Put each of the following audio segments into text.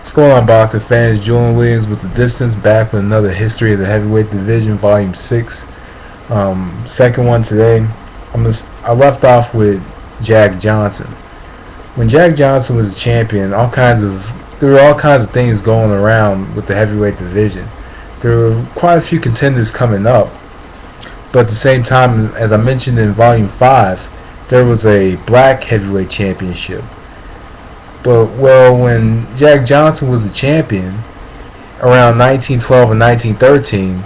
What's going on, boxing fans? Julian Williams with The Distance, back with another History of the Heavyweight Division, Volume 6. Second one today. I left off with Jack Johnson. When Jack Johnson was a champion, there were all kinds of things going around with the heavyweight division. There were quite a few contenders coming up, but at the same time, as I mentioned in Volume 5, there was a black heavyweight championship. But, when Jack Johnson was the champion, around 1912 and 1913,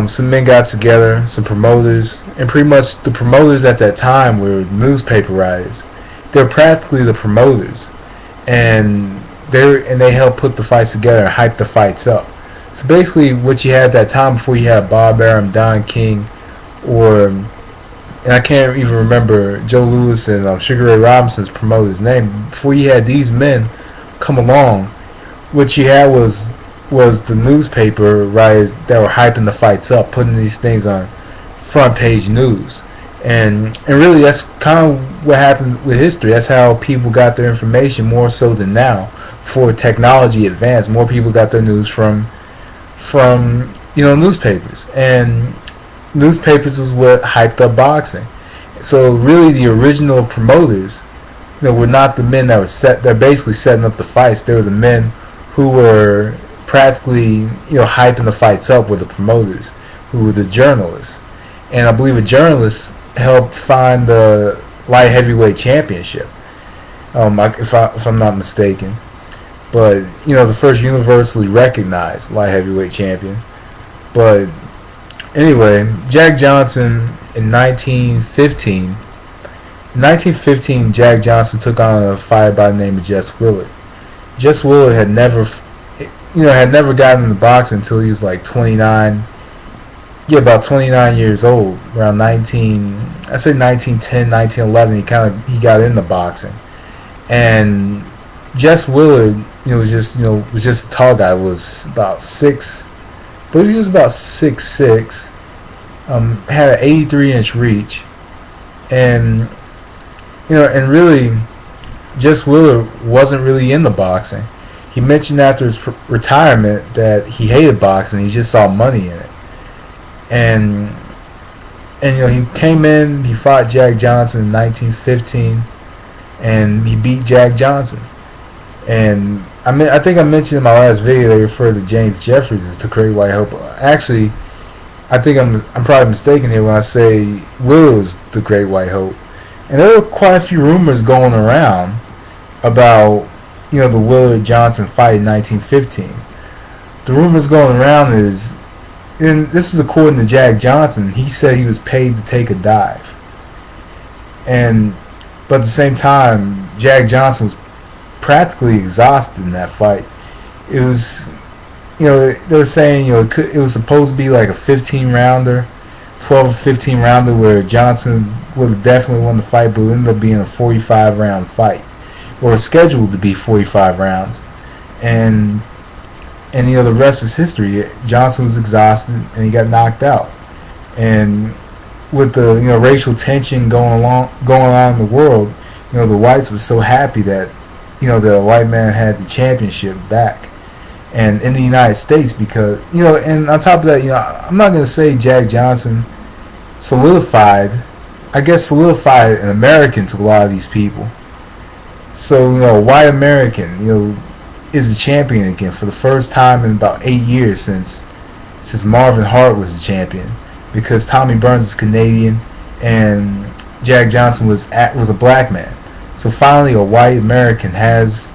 some men got together, some promoters, and pretty much the promoters at that time were newspaper writers. They're practically the promoters, and they helped put the fights together and hype the fights up. So basically, what you had at that time, before you had Bob Arum, Don King, and I can't even remember Joe Louis and Sugar Ray Robinson's promoter's name. Before you had these men come along, what you had was the newspaper writers that were hyping the fights up, putting these things on front page news. And really, that's kind of what happened with history. That's how people got their information, more so than now. Before technology advanced, more people got their news from newspapers. And newspapers was what hyped up boxing. So really, the original promoters, were not the men that were they're basically setting up the fights. They were the men who were practically, hyping the fights up, were the promoters, who were the journalists. And I believe a journalist helped find the light heavyweight championship, if I'm not mistaken. But the first universally recognized light heavyweight champion. But anyway, Jack Johnson in 1915. In 1915, Jack Johnson took on a fighter by the name of Jess Willard. Jess Willard had never gotten into boxing until he was like 29. Yeah, about 29 years old. Around 1910, 1911, he got into boxing. And Jess Willard, was just a tall guy. Was about 6. But he was about 6'6", had an 83-inch reach, and really, Jess Willard wasn't really into boxing. He mentioned after his retirement that he hated boxing. He just saw money in it, and he came in. He fought Jack Johnson in 1915, and he beat Jack Johnson. And I think I mentioned in my last video they referred to James Jeffries as the Great White Hope. Actually, I think I'm probably mistaken here when I say Will was the Great White Hope. And there were quite a few rumors going around about the Willard Johnson fight in 1915. The rumors going around is, and this is according to Jack Johnson, he said he was paid to take a dive. But at the same time, Jack Johnson was practically exhausted in that fight. It was, they were saying, it was supposed to be like a 15-rounder, 12 or 15-rounder, where Johnson would have definitely won the fight, but it ended up being a 45-round fight, or scheduled to be 45 rounds. And the rest is history. Johnson was exhausted and he got knocked out. And with the racial tension going on in the world, the whites were so happy that the white man had the championship back, and in the United States, because and on top of that, I'm not gonna say Jack Johnson solidified an American to a lot of these people. So a white American is the champion again for the first time in about 8 years since Marvin Hart was the champion, because Tommy Burns is Canadian and Jack Johnson was a black man. So finally, a white American has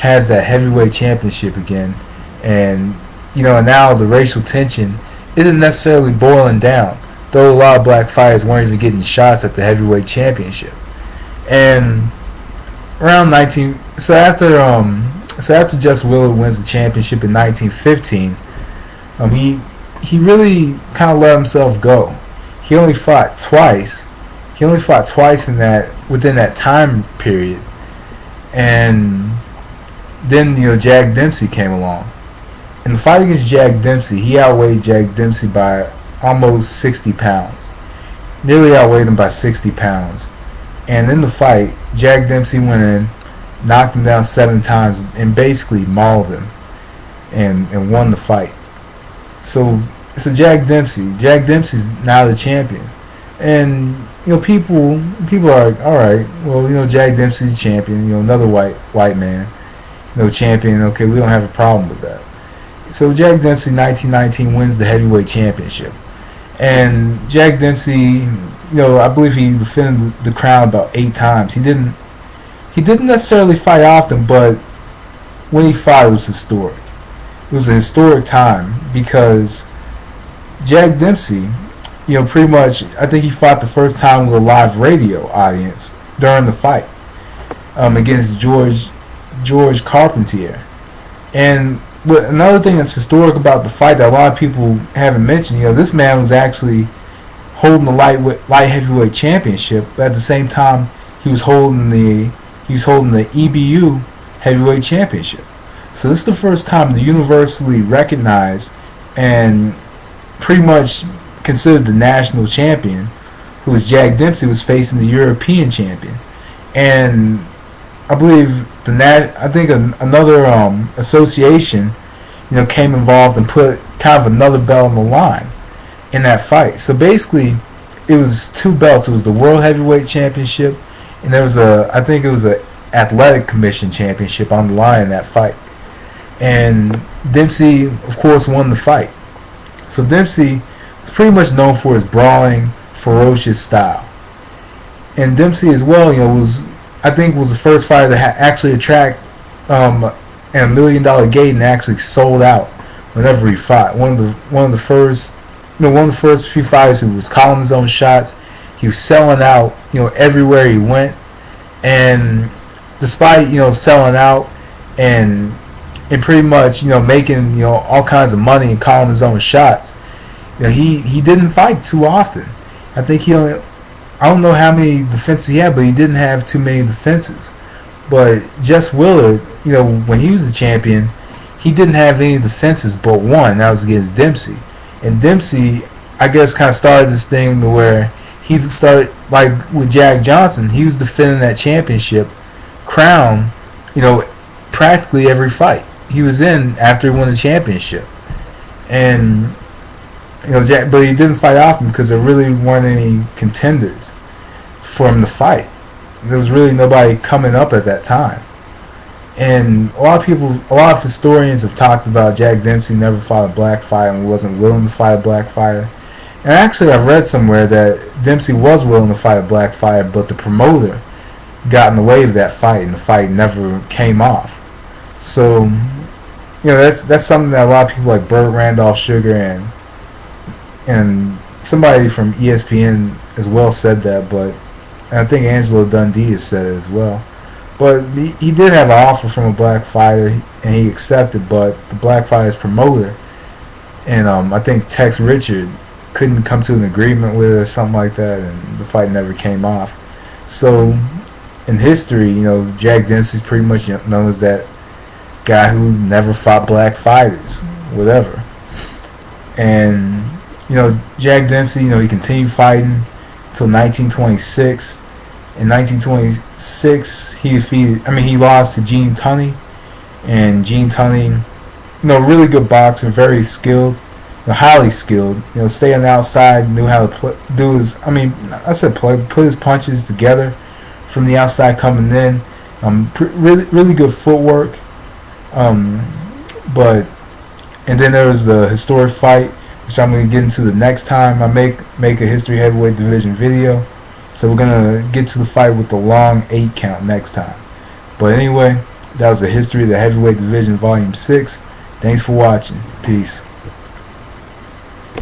that heavyweight championship again, and now the racial tension isn't necessarily boiling down, though a lot of black fighters weren't even getting shots at the heavyweight championship. And around after Jess Willard wins the championship in 1915, he really kind of let himself go. He only fought twice. Within that time period, and then Jack Dempsey came along. In the fight against Jack Dempsey, he outweighed Jack Dempsey by almost 60 pounds, nearly outweighed him by 60 pounds. And in the fight, Jack Dempsey went in, knocked him down 7 times, and basically mauled him, and won the fight. So Jack Dempsey's now the champion, and people are like, all right, well, Jack Dempsey's the champion, another white man, champion. Okay, we don't have a problem with that. So Jack Dempsey, 1919, wins the heavyweight championship, and Jack Dempsey, I believe he defended the crown about 8 times. He didn't necessarily fight often, but when he fought, it was historic. It was a historic time because Jack Dempsey, pretty much, I think he fought the first time with a live radio audience during the fight against George Carpentier. And another thing that's historic about the fight that a lot of people haven't mentioned, this man was actually holding the light heavyweight championship, but at the same time he was holding the EBU heavyweight championship. So this is the first time the universally recognized and pretty much considered the national champion, who was Jack Dempsey, was facing the European champion. And I believe another association, came involved and put kind of another belt on the line in that fight. So basically, it was 2 belts. It was the World Heavyweight Championship, and there was a Athletic Commission Championship on the line in that fight. And Dempsey, of course, won the fight. So Dempsey is pretty much known for his brawling, ferocious style. And Dempsey as well, was the first fighter to actually attract a $1 million gate and actually sold out whenever he fought. One of the first few fighters who was calling his own shots. He was selling out, everywhere he went. And despite selling out and pretty much making all kinds of money and calling his own shots, he didn't fight too often. I think I don't know how many defenses he had, but he didn't have too many defenses. But Jess Willard, when he was the champion, he didn't have any defenses but one. That was against Dempsey. And Dempsey, I guess, kind of started this thing where he started, like with Jack Johnson, he was defending that championship crown, practically every fight he was in after he won the championship. And but he didn't fight often because there really weren't any contenders for him to fight. There was really nobody coming up at that time. And a lot of historians have talked about Jack Dempsey never fought a black fighter and wasn't willing to fight a black fighter. And actually, I've read somewhere that Dempsey was willing to fight a black fighter, but the promoter got in the way of that fight, and the fight never came off. So, that's something that a lot of people like Burt Randolph Sugar and somebody from ESPN as well said that, but I think Angelo Dundee has said it as well. But he did have an offer from a black fighter, and he accepted, but the black fighter's promoter, and I think Tex Richard, couldn't come to an agreement with it or something like that, and the fight never came off. So, in history, Jack Dempsey's pretty much known as that guy who never fought black fighters, whatever. And Jack Dempsey, he continued fighting until 1926. In 1926, he lost to Gene Tunney, and Gene Tunney, really good boxer, very skilled, highly skilled. Stay on the outside, knew how to put his punches together from the outside coming in. Really good footwork. And then there was the historic fight, which I'm going to get into the next time I make a history heavyweight division video. So we're going to get to the fight with the long 8 count next time. But anyway, that was the history of the heavyweight division volume 6. Thanks for watching. Peace.